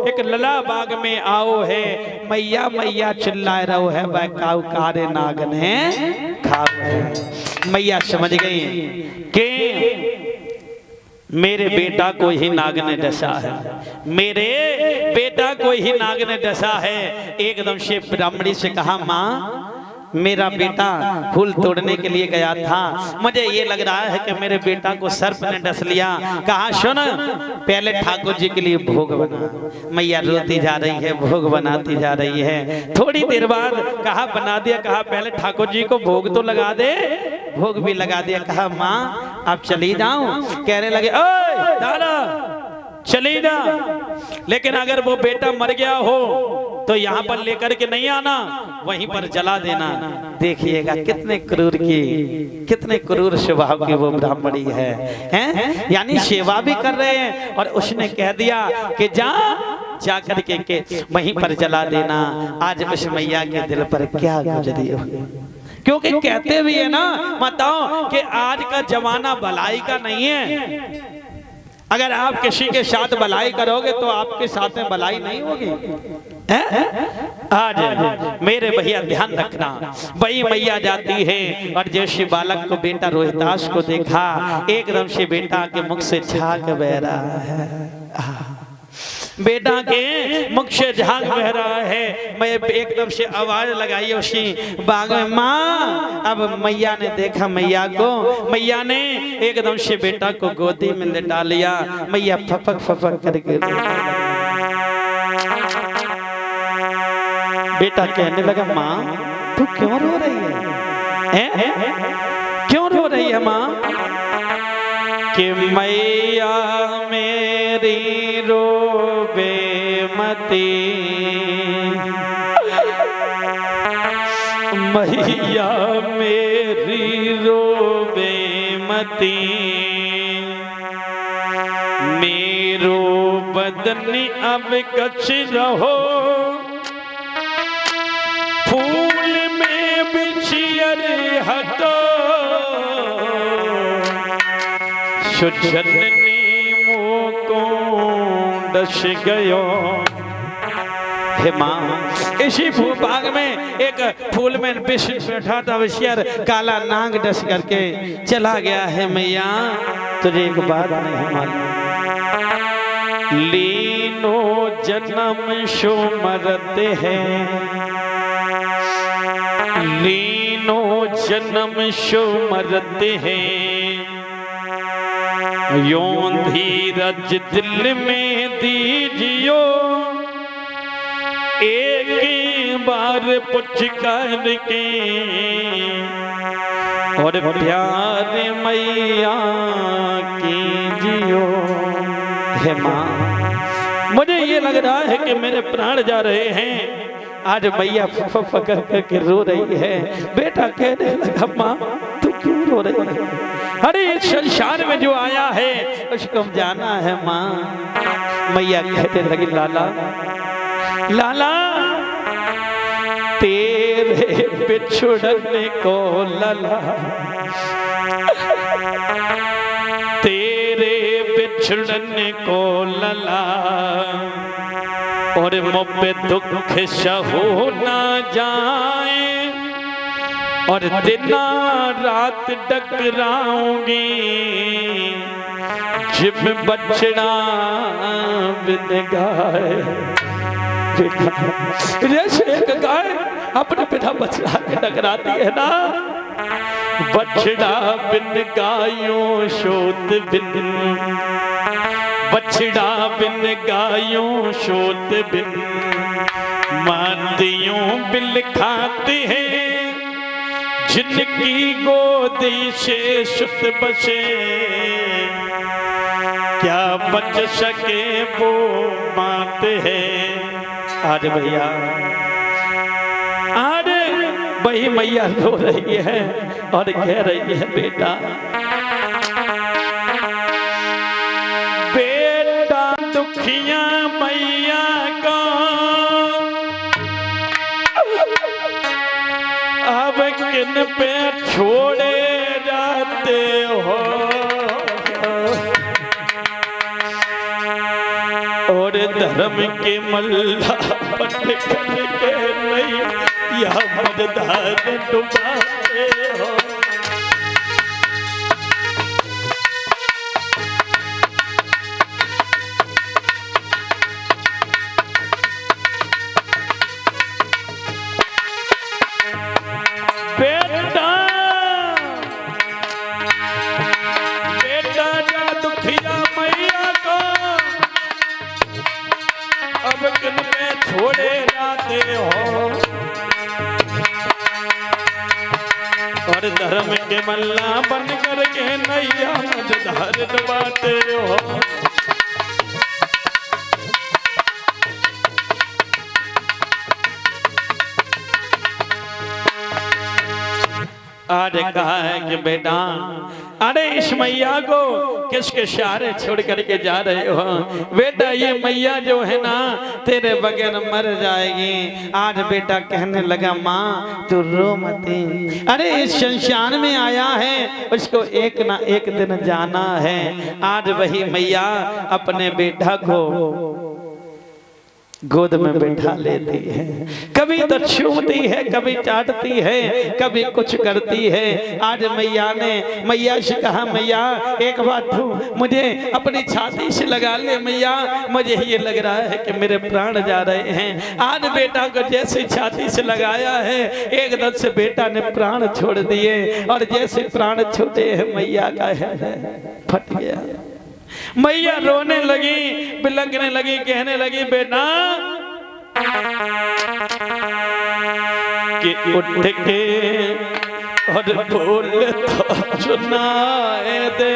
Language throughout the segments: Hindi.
एक लला बाग में आओ है, मैया मैया चिल्लाए रहो है, वह काऊ कारे नागन है खाओ है। मैया समझ गई कि मेरे बेटा को ही नाग ने डसा है, मेरे बेटा को ही नाग ने डसा है। एकदम से ब्राह्मणी से कहा, माँ मेरा बेटा फूल तोड़ने के लिए गया था, मुझे ये लग रहा है कि मेरे बेटा को सर्प ने डस लिया। कहा सुन, पहले ठाकुर जी के लिए भोग बना। मैया रोती जा रही है, भोग बनाती जा रही है। थोड़ी देर बाद कहा बना दिया, कहा पहले ठाकुर जी को भोग तो लगा दे, भोग भी लगा दिया। कहा माँ आप चली जाओ। कहने लगे ओए दादा चली जा, लेकिन अगर वो बेटा मर गया हो तो यहाँ पर लेकर के नहीं आना, वहीं पर जला देना। देखिएगा कितने क्रूर स्वभाव की वो ब्राह्मणी है, हैं? यानी सेवा भी कर रहे हैं और उसने कह दिया कि जा करके के वहीं पर जला देना। आज उस मैया के दिल पर क्या गुजरी होगी, क्योंकि कहते भी है ना माताओं कि आज का जमाना भलाई का नहीं है। अगर आप किसी के साथ भलाई करोगे तो आपके साथ में भलाई नहीं होगी। आज मेरे भैया ध्यान रखना, वही मैया जाती है और जैसे बालक को बेटा रोहितास को देखा, एकदम से बेटा के मुख से झाग बह रहा है, बेटा के मुख से झाग बह रहा है। मैं एकदम से आवाज लगाई उसी बाग में, माँ। अब मैया ने देखा मैया को, मैया ने एकदम से बेटा को गोदी में लिटा लिया। मैया फपक फपक करके बेटा कहने लगा, माँ तू क्यों रो रही है? क्यों रो रही है माँ? कि मैया मेरी रोबे मती, मैया मेरी रोबे मती, मेरो बदन अब कछ रहो, फूल में बिछियर हटो, जननी को डस गयो। हे माँ, इसी भूभाग में एक फूल में विष बैठा था, विषयर काला नाग डस करके चला गया है। मैया तुझे एक बात नहीं मालूम, लीनो जन्म शो मरते हैं, लीनो जन्म शो मरते हैं, यों धीरज दिल में दीजियो, एक बार पुछ करके और प्यार मैया कीजियो। हे माँ, मुझे ये लग रहा है कि मेरे प्राण जा रहे हैं। आज मैया फफ करके रो रही है। बेटा कहने लगा, माँ तू क्यों रो रही है? अरे इस संसार में जो आया है उसको जाना है माँ। मैया कहते लगी, लाला लाला तेरे बिछुड़ने को लला, तेरे बिछुड़ने को लला, और मुझे दुख सहू ना जाए, और दिन रात टकराऊंगी, जिम बछड़ा बिन गाय। जैसे एक गाय अपने बिना बछड़ा के टकराती है ना, बछड़ा बिन गायों शोत बिन, बछड़ा बिन गायों शोत बिन, मादियों बिल खाते हैं, जिनकी गोदी से सुत बसे, क्या बच सके वो माते हैं। आज भैया, आज वही मैया रो रही है और कह रही है, बेटा बेटा दुखिया मैया को अब किन पे छोड़े जाते हो, और धर्म के मल्ला बन करके नहीं यह मझधार डुबाते हो। बेटा बेटा जा दुखिया मैया को अब किन पे छोड़े जाते हो और धर्म के मल्ला बन करके नैया मझधार डुबाते हो। आज कहा है कि बेटा अरे इस मैया को किसके सहारे छोड़ करके जा रहे हो बेटा, ये मैया जो है ना तेरे बगैर मर जाएगी। आज बेटा कहने लगा माँ तू रो मती, अरे इस संसार में आया है उसको एक ना एक दिन जाना है। आज वही मैया अपने बेटा को गोद में बैठा लेती है, कभी तो छूती है, कभी चाटती है, कभी कुछ करती है। आज मैया से कहा मैया एक बार तू मुझे अपनी छाती से लगा ले मैया, मुझे ये लग रहा है कि मेरे प्राण जा रहे हैं। आज बेटा को जैसे छाती से लगाया है एकदम से बेटा ने प्राण छोड़ दिए और जैसे प्राण छूटे हैं मैया का हृदय फट गया। मैया रोने लगी, बिलखने लगी, कहने लगी बेटा कि उठ के और बोल तो सुनाए दे।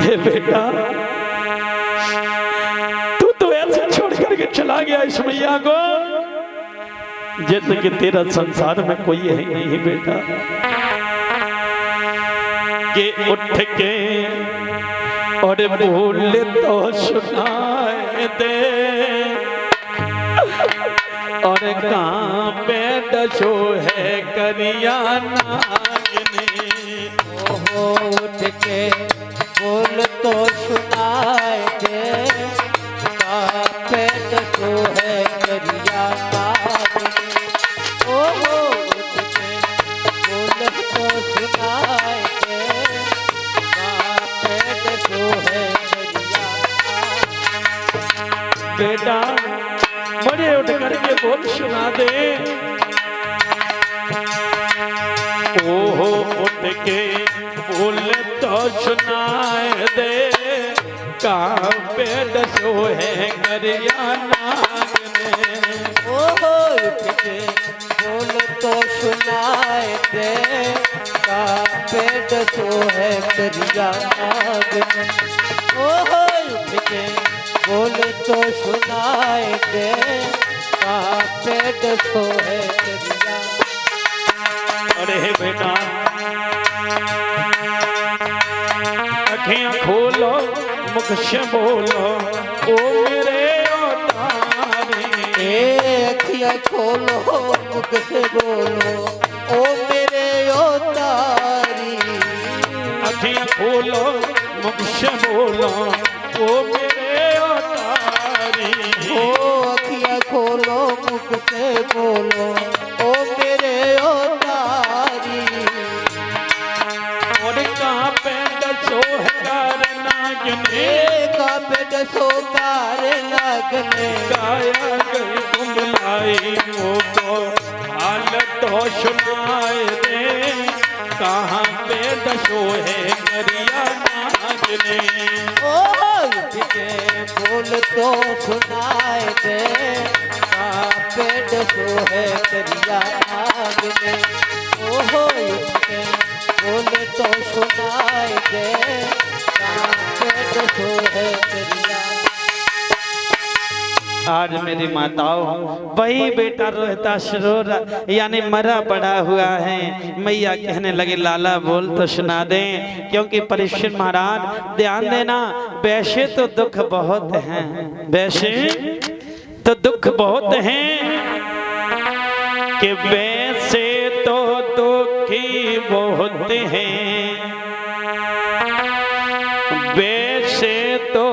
हे बेटा तू तो ऐसे छोड़ करके चला गया इस मैया को जैसे कि तेरा संसार में कोई है नहीं बेटा। के उठ के और बोल तो सुनाए दे और कहाँ पे डसो है करिया नागनी। ओहो उठ के बोल तो सुनाए दे कहाँ पे डसो है करिया नागनी। ओहो उठ के बोल तो सुनाए बेटा बड़े उठ करके बोल सुना दे। ओहो उठ के बोल तो सुनाए दे कहाँ पे डसो है करिया नागने। ओहो उठ के बोल तो सुनाए दे कहाँ पे डसो है करिया नागने। ओहो उठ के बोल तो सुनाए दे कहाँ पे डसो है करिया। अरे बेटा अखियां खोलो मुख से बोलो ओ मेरे अवतारी। अखियां खोलो मुख से बोलो ओ मेरे अवतारी। अखियां खोलो मुख से बोलो ओ मेरे अवतारी। ओ अखियां खोलो मुख से बोलो ओ मेरे अवतारी। और कहाँ पे डसो है कार नागने। कहाँ पे डसो कार नागने। काया गई कुंडलाई मोको हालत तो सुनाए दे कहाँ पे डसो है करिया नागने। उठ के बोल तो सुनाए दे कहाँ पे डसो है करिया नागने। ओहो उठ के बोल तो सुनाए दे कहाँ पे डसो है करिया। आज मेरी माताओं वही बेटा रोता शरोर यानी मरा पड़ा हुआ है। मैया कहने लगे लाला बोल तो सुना दे, क्योंकि परीक्षित महाराज ध्यान देना वैसे तो दुख बहुत हैं, वैसे तो दुख बहुत हैं कि वैसे तो दुखी बहुत हैं, वैसे तो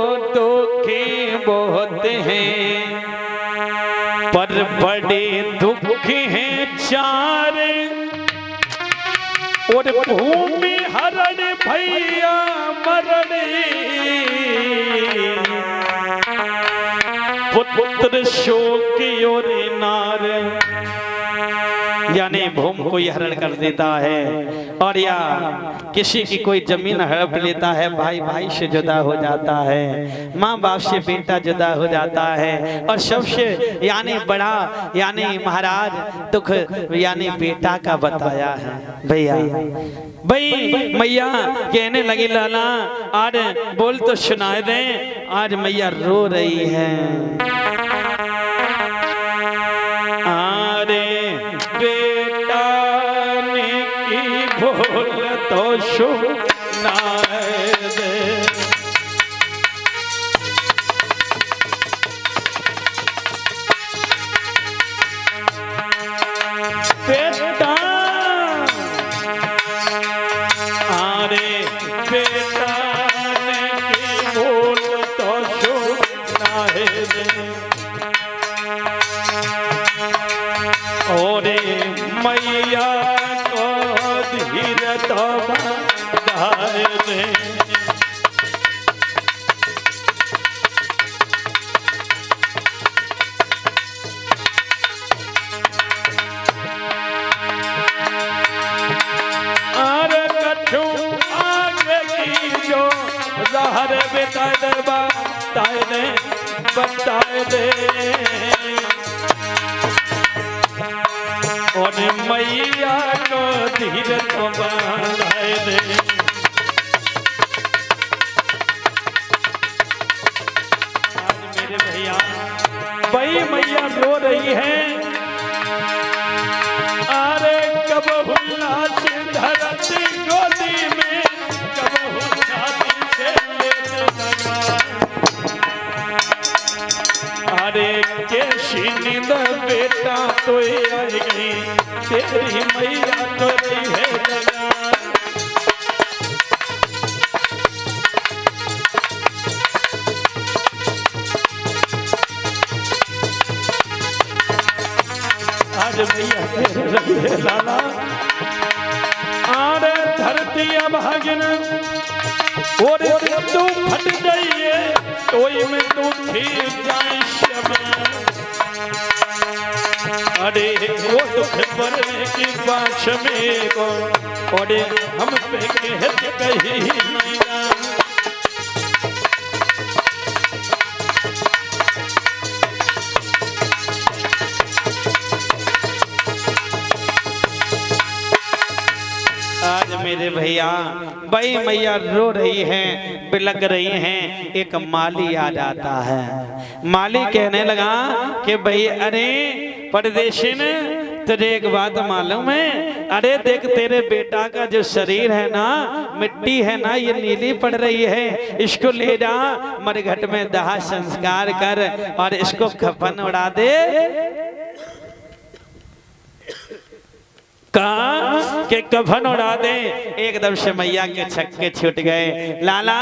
बहुत हैं पर बड़े दुख हैं चार, और भूमि हरण भैया मरण, पुत्र शोक और नार। यानी भूमि को हरण कर देता है, और या किसी की कोई जमीन हड़प लेता है, भाई भाई से जुदा हो जाता है, माँ बाप से बेटा जुदा हो जाता है, और सबसे यानी बड़ा यानी महाराज दुख यानी बेटा का बताया है। भैया भाई मैया कहने लगी लाला आज बोल तो सुनाए दे, आज मैया रो रही है। बेटा ने की भूल तो सुनाए दे, बेटा अरे बेटा ने की भूल तो सुनाए दे, और मैया को धीर तो बधाए दे। अरे कछु आगे की जो जहर बिताए दे, बताए दे, बताए दे, और मैया को धीरे तो बधाए दे। आज मेरे भैया भाई मैया रो रही है, अरे कब हुल्ला से धरती गोदी में, कब हुल्ला से लेते लगा, अरे कैसी नींद बेटा तो आई गई, तेरी मैया तो रही है लगा। आज मैया रही है लाला, अरे धरती अभागिन और तू फट जाइए तो में तू फिर जाए शबा, अरे वो दुख पड़ने की बात में को, और हम पे कहत कहीं नहीं ना। आज मेरे भैया भाई मैया रो रही हैं, बिलक रही हैं, एक माली आ जाता है। माली कहने लगा कि भाई अरे परदेशी ने तुझे एक बात मालूम है, अरे देख तेरे बेटा का जो शरीर है ना, मिट्टी है ना, ये नीली पड़ रही है, इसको ले जा मरघट में दाह संस्कार कर और इसको कफन उड़ा दे। कहा कि कफन उड़ा दे, एकदम से मैया के छक्के छूट गए। लाला